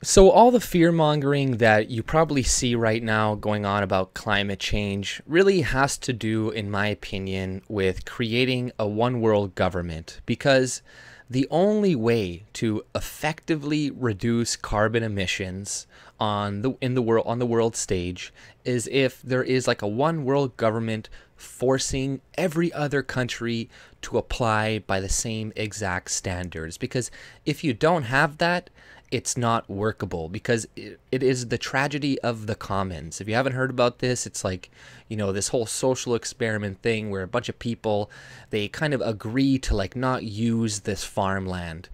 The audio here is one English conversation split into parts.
So all the fear mongering that you probably see right now going on about climate change really has to do, in my opinion, with creating a one world government, because the only way to effectively reduce carbon emissions on the world stage is if there is like a one world government forcing every other country to apply by the same exact standards. Because if you don't have that, it's not workable, because it is the tragedy of the commons. If you haven't heard about this, it's like, this whole social experiment thing where a bunch of people, they kind of agree to like not use this farmland,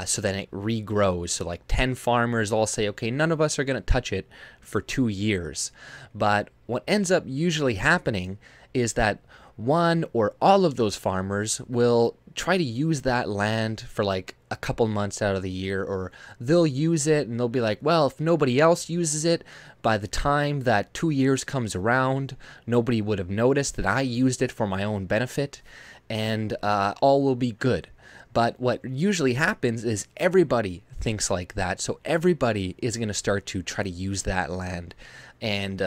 so then it regrows. So like 10 farmers all say, okay, none of us are going to touch it for 2 years. But what ends up usually happening is that one or all of those farmers will try to use that land for like a couple months out of the year, or they'll use it and they'll be like, well, if nobody else uses it, by the time that 2 years comes around, nobody would have noticed that I used it for my own benefit, and all will be good. But what usually happens is everybody thinks like that, so everybody is going to start to try to use that land. And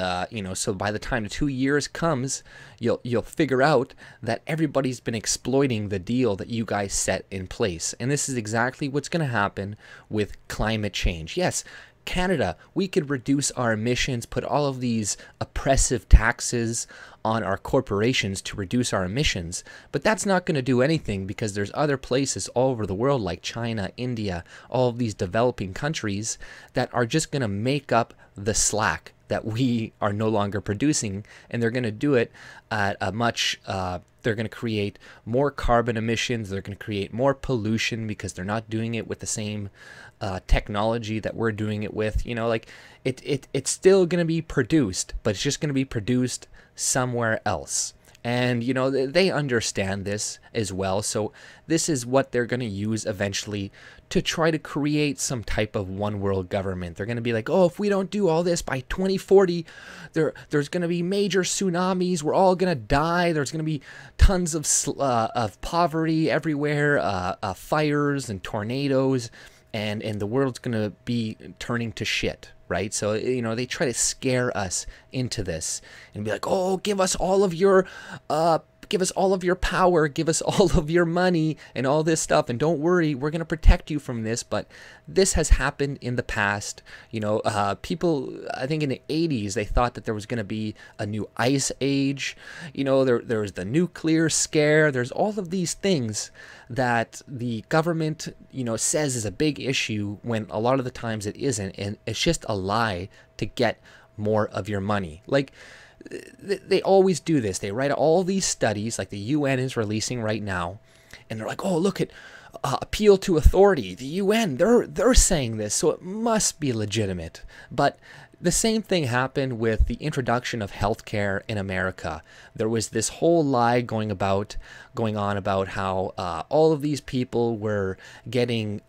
so by the time the 2 years comes, you'll figure out that everybody's been exploiting the deal that you guys set in place. And this is exactly what's going to happen with climate change. Yes, Canada, we could reduce our emissions, put all of these oppressive taxes on our corporations to reduce our emissions, but that's not going to do anything, because there's other places all over the world like China, India, all of these developing countries that are just going to make up the slack that we are no longer producing, and they're going to do it at a much they're going to create more carbon emissions, they're going to create more pollution, because they're not doing it with the same technology that we're doing it with. Like it's still going to be produced, but it's just going to be produced somewhere else. And they understand this as well, so this is what they're going to use eventually to try to create some type of one world government. They're going to be like, oh, if we don't do all this by 2040, there's going to be major tsunamis, we're all going to die, there's going to be tons of poverty everywhere, fires and tornadoes, and the world's going to be turning to shit, right? So, they try to scare us into this and be like, oh, give us all of your power, give us all of your money and all this stuff, and don't worry, we're going to protect you from this. But this has happened in the past. People, I think in the 80s, they thought that there was going to be a new ice age. There was the nuclear scare. There's all of these things that the government, says is a big issue, when a lot of the times it isn't, and it's just a lie to get more of your money. Like, they always do this. They write all these studies, like the UN is releasing right now, and they're like, oh, look at appeal to authority. The UN, they're saying this, so it must be legitimate. But the same thing happened with the introduction of healthcare in America. There was this whole lie going on about how all of these people were getting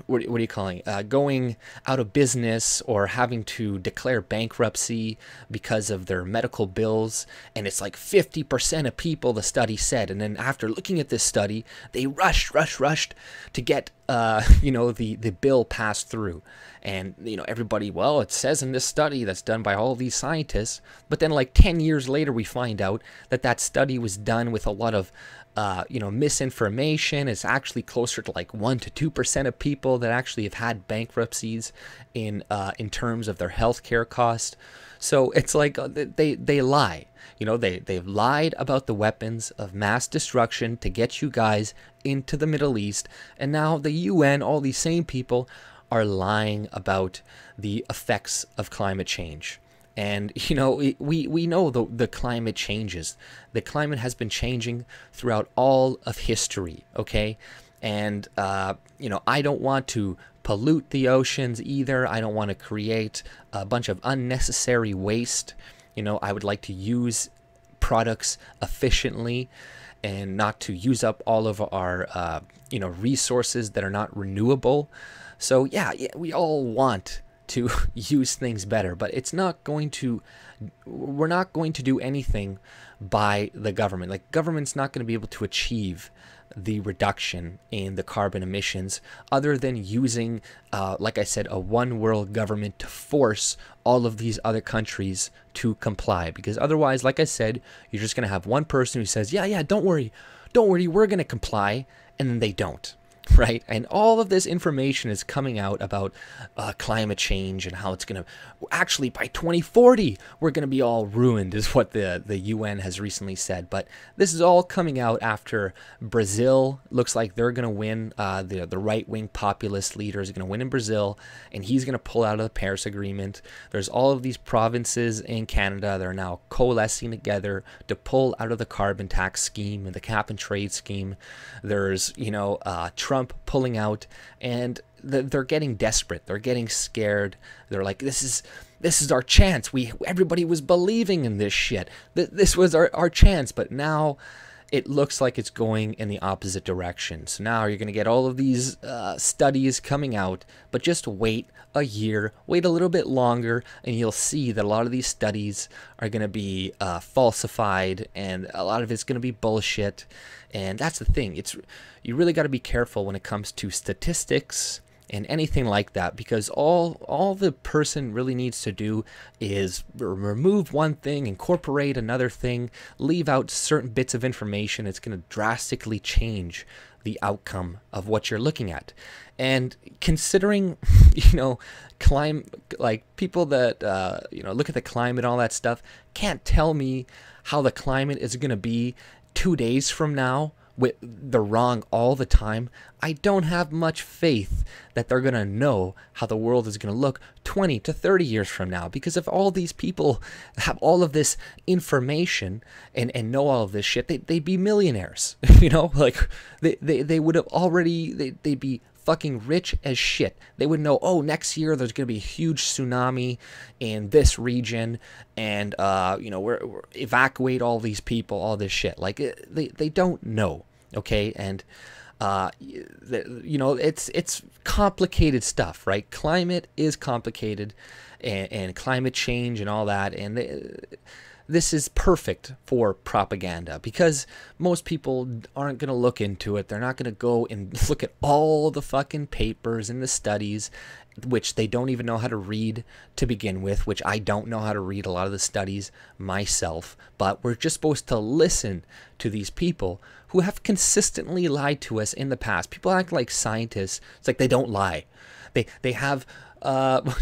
what are you calling going out of business, or having to declare bankruptcy because of their medical bills. And it's like 50% of people, the study said. And then after looking at this study, they rushed to get the bill passed through. And everybody, well, it says in this study that's done by all these scientists, but then like 10 years later we find out that study was done with a lot of misinformation. It's actually closer to like 1 to 2% of people that actually have had bankruptcies in terms of their healthcare cost. So it's like they lie. They've lied about the weapons of mass destruction to get you guys into the Middle East, and now the UN, all these same people, are lying about the effects of climate change. And, we know the climate changes. The climate has been changing throughout all of history, okay? And, I don't want to pollute the oceans either. I don't want to create a bunch of unnecessary waste. I would like to use products efficiently and not to use up all of our, resources that are not renewable. So, yeah, we all want to use things better, but we're not going to do anything by the government. Like, government's not going to be able to achieve the reduction in the carbon emissions other than using, like I said, a one world government to force all of these other countries to comply. Because otherwise, like I said, you're just going to have one person who says, yeah, don't worry, we're going to comply, and then they don't. Right? And all of this information is coming out about climate change and how it's going to actually by 2040 we're going to be all ruined, is what the UN has recently said. But this is all coming out after Brazil looks like they're going to win. The right-wing populist leader is going to win in Brazil, and he's going to pull out of the Paris Agreement. There's all of these provinces in Canada that are now coalescing together to pull out of the carbon tax scheme and the cap and trade scheme. There's, Trump pulling out, and they're getting desperate. They're getting scared. They're like, this is our chance. Everybody was believing in this shit. This was our chance, but now it looks like it's going in the opposite direction. So now you're going to get all of these studies coming out, but just wait a year, wait a little bit longer, and you'll see that a lot of these studies are going to be falsified, and a lot of it's going to be bullshit. And that's the thing. You really got to be careful when it comes to statistics and anything like that, because all the person really needs to do is remove one thing, incorporate another thing, leave out certain bits of information. It's going to drastically change the outcome of what you're looking at. And considering, people that, look at the climate and all that stuff, can't tell me how the climate is going to be 2 days from now. They're wrong all the time. I don't have much faith that they're going to know how the world is going to look 20 to 30 years from now. Because if all these people have all of this information and know all of this shit, they'd be millionaires. They would have already, they'd be fucking rich as shit. They would know, oh, next year there's going to be a huge tsunami in this region, and we're evacuate all these people, all this shit. Like, they don't know, okay? And it's complicated stuff, right? Climate is complicated, and climate change and all that, and this is perfect for propaganda, because most people aren't going to look into it. They're not going to go and look at all the fucking papers and the studies, which they don't even know how to read to begin with, which I don't know how to read a lot of the studies myself. But we're just supposed to listen to these people who have consistently lied to us in the past. People act like scientists. It's like they don't lie. They have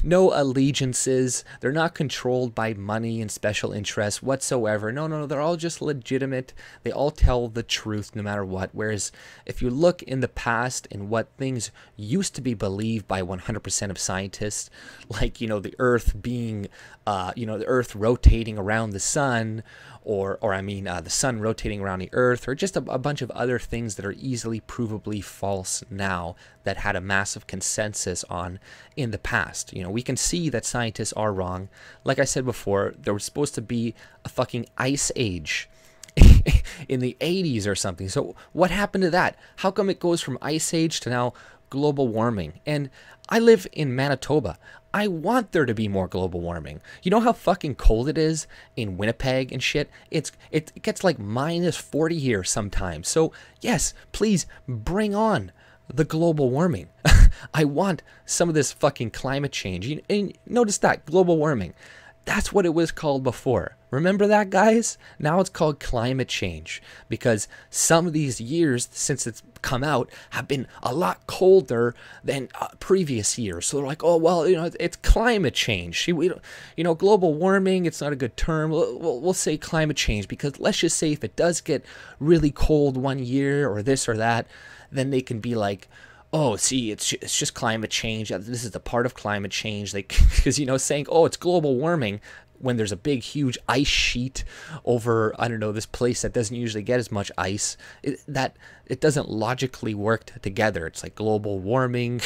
no allegiances. They're not controlled by money and special interests whatsoever. No, they're all just legitimate. They all tell the truth no matter what. Whereas if you look in the past and what things used to be believed by 100% of scientists, like, the Earth being, the Earth rotating around the sun, or the sun rotating around the Earth, or just a bunch of other things that are easily provably false now that had a massive consensus on in the past. We can see that scientists are wrong. Like I said before, there was supposed to be a fucking ice age in the 80s or something. So what happened to that? How come it goes from ice age to now global warming? And I live in Manitoba. I want there to be more global warming. You know how fucking cold it is in Winnipeg and shit? It gets like -40 here sometimes. So yes, please bring on the global warming. I want some of this fucking climate change. And notice that, global warming. That's what it was called before. Remember that, guys? Now it's called climate change, because some of these years since it's come out have been a lot colder than previous years. So they're like, oh, well, it's climate change. We don't, global warming, it's not a good term. We'll say climate change, because let's just say if it does get really cold one year or this or that, then they can be like, oh, see, it's just climate change. This is the part of climate change. Because, saying, oh, it's global warming when there's a big, huge ice sheet over, I don't know, this place that doesn't usually get as much ice, it doesn't logically work together. It's like global warming,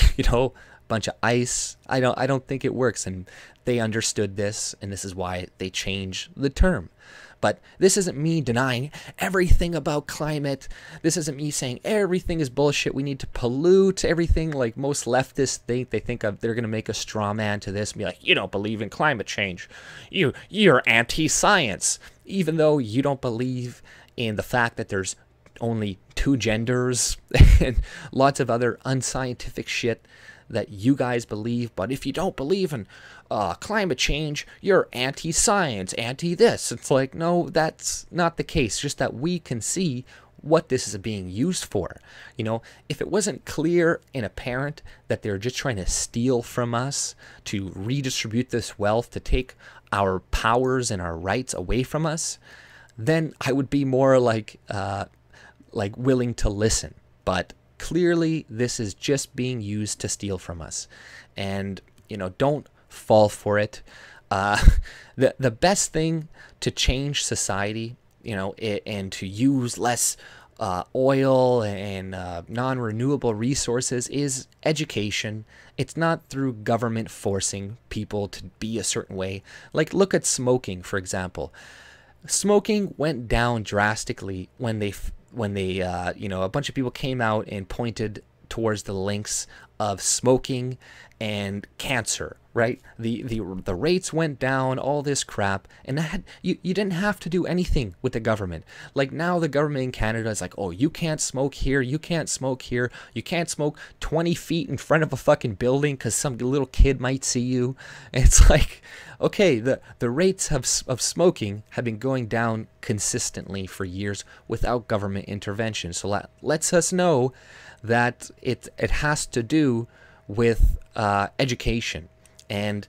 bunch of ice. I don't think it works. And they understood this, and this is why they changed the term. But this isn't me denying everything about climate. This isn't me saying everything is bullshit. We need to pollute everything like most leftists think. They think they're going to make a straw man to this and be like, you don't believe in climate change. You're anti-science. Even though you don't believe in the fact that there's only two genders and lots of other unscientific shit that you guys believe. But if you don't believe in climate change, you're anti-science, anti-this. It's like, no, that's not the case. Just that we can see what this is being used for. You know, if it wasn't clear and apparent that they're just trying to steal from us, to redistribute this wealth, to take our powers and our rights away from us, then I would be more like willing to listen. But clearly this is just being used to steal from us, and you know, don't fall for it. The best thing to change society, you know, and to use less oil and non-renewable resources is education. It's not through government forcing people to be a certain way. Like, look at smoking, for example. Smoking went down drastically when they you know, a bunch of people came out and pointed towards the links of smoking and cancer, right? The rates went down, all this crap, and that you didn't have to do anything with the government. Like, now the government in Canada is like, oh, you can't smoke here, you can't smoke here, you can't smoke 20 feet in front of a fucking building because some little kid might see you. And it's like, okay, the rates of smoking have been going down consistently for years without government intervention. So that lets us know that it has to do with education. And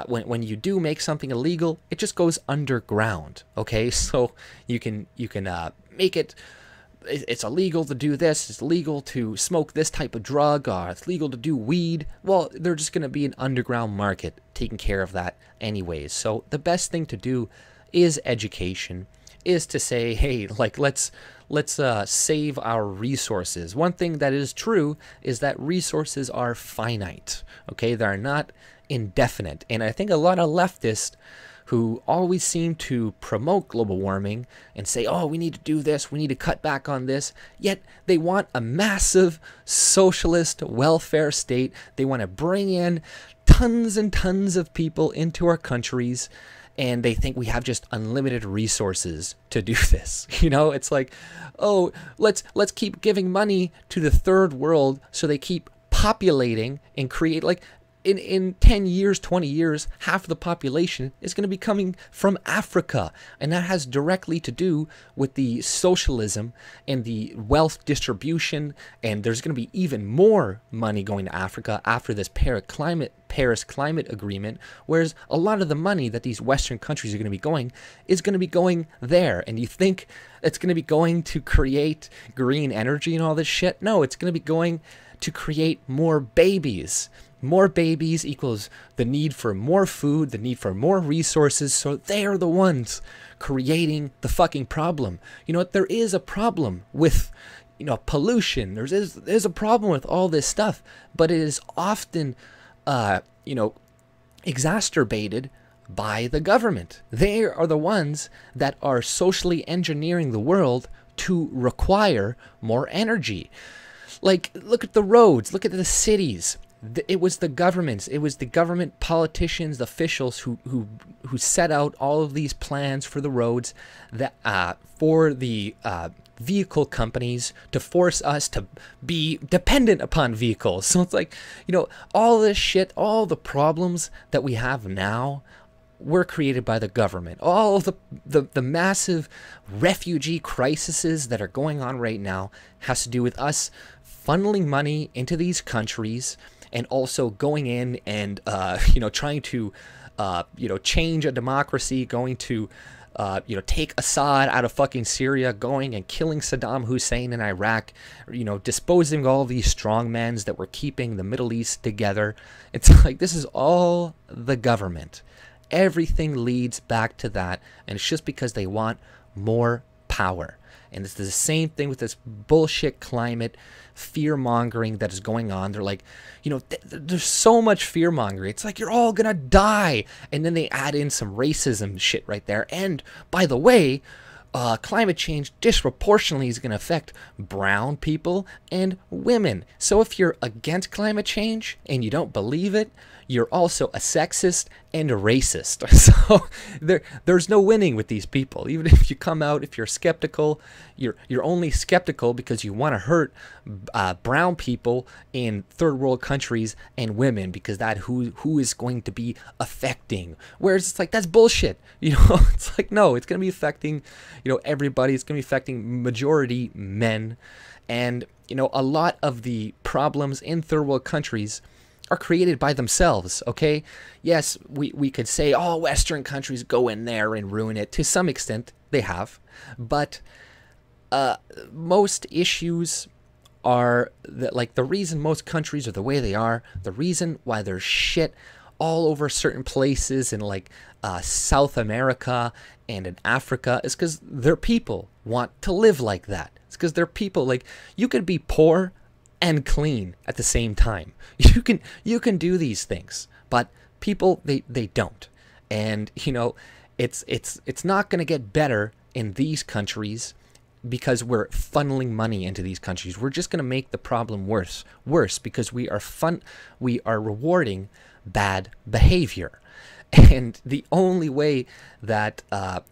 when you do make something illegal, it just goes underground. Okay, so you can make it. It's illegal to do this. It's illegal to smoke this type of drug, or it's legal to do weed. Well, there's just going to be an underground market taking care of that anyways. So the best thing to do is education, is to say, hey, like, let's save our resources. One thing that is true is that resources are finite. Okay, they're not indefinite. And I think a lot of leftists who always seem to promote global warming and say, oh, we need to do this, we need to cut back on this, yet they want a massive socialist welfare state. They want to bring in tons and tons of people into our countries, and they think we have just unlimited resources to do this. You know, it's like, oh, let's keep giving money to the third world so they keep populating and create, like, in 10 years, 20 years, half of the population is going to be coming from Africa. And that has directly to do with the socialism and the wealth distribution. And there's going to be even more money going to Africa after this Paris Climate Agreement, whereas a lot of the money that these Western countries are going to be going is going to be going there. And you think it's going to be going to create green energy and all this shit? No, it's going to be going to create more babies. More babies equals the need for more food, the need for more resources, so they are the ones creating the fucking problem. You know what? There is a problem with, you know, pollution. There's a problem with all this stuff, but it is often, you know, exacerbated by the government. They are the ones that are socially engineering the world to require more energy. Like, look at the roads, look at the cities. It was the governments, it was the government politicians, the officials who set out all of these plans for the roads, that for the vehicle companies to force us to be dependent upon vehicles. So it's like, you know, all this shit, all the problems that we have now were created by the government. All of the massive refugee crises that are going on right now has to do with us funneling money into these countries, and also going in and, you know, trying to, you know, change a democracy, going to, you know, take Assad out of fucking Syria, going and killing Saddam Hussein in Iraq, you know, disposing of all these strongmen that were keeping the Middle East together. It's like, this is all the government. Everything leads back to that, and it's just because they want more power. And it's the same thing with this bullshit climate fear-mongering that is going on. They're like, you know, there's so much fear-mongering. It's like, you're all gonna die. And then they add in some racism shit right there. And, by the way, climate change disproportionately is going to affect brown people and women. So if you're against climate change and you don't believe it, you're also a sexist and a racist. So there's no winning with these people. Even if you come out, if you're skeptical, you're only skeptical because you want to hurt brown people in third world countries and women, because that who is going to be affecting. Whereas it's like, that's bullshit. You know, it's like, no, it's going to be affecting, you know, everybody. It's going to be affecting majority men. And, you know, a lot of the problems in third world countries are created by themselves, okay? Yes, we could say, oh, Western countries go in there and ruin it. To some extent, they have. But most issues are, that, like, the reason most countries are the way they are, the reason why there's shit all over certain places in, like, South America and in Africa, is because their people want to live like that. It's because their people, like, you could be poor and clean at the same time. You can do these things, but people, they don't. And, you know, it's not going to get better in these countries because we're funneling money into these countries. We're just going to make the problem worse because we are rewarding bad behavior. And the only way that,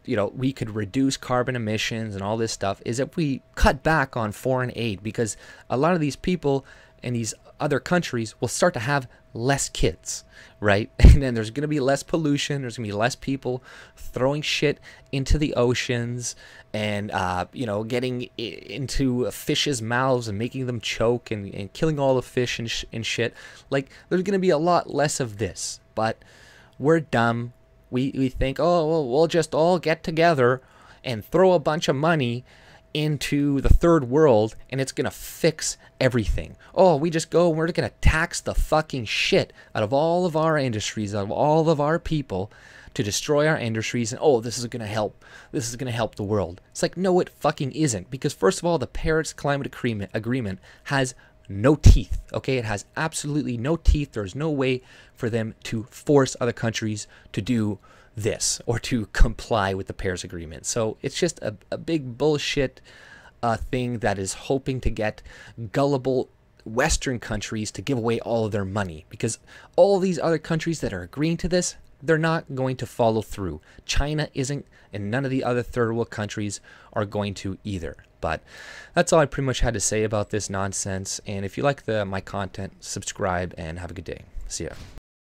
you know, we could reduce carbon emissions and all this stuff is if we cut back on foreign aid, because a lot of these people in these other countries will start to have less kids, right? And then there's going to be less pollution. There's going to be less people throwing shit into the oceans and, you know, getting into fish's mouths and making them choke and killing all the fish and shit. Like, there's going to be a lot less of this, but we're dumb. We think, oh, well, we'll just all get together and throw a bunch of money into the third world and it's going to fix everything. Oh, we just go and we're going to tax the fucking shit out of all of our industries, out of all of our people, to destroy our industries, and oh, this is going to help. This is going to help the world. It's like, no, it fucking isn't. Because first of all, the Paris Climate Agreement has no teeth, okay? It has absolutely no teeth. There's no way for them to force other countries to do this or to comply with the Paris Agreement. So it's just a big bullshit thing that is hoping to get gullible Western countries to give away all of their money, because all these other countries that are agreeing to this, they're not going to follow through. China isn't, and none of the other third world countries are going to either. But that's all I pretty much had to say about this nonsense. And if you like my content, subscribe and have a good day. See ya.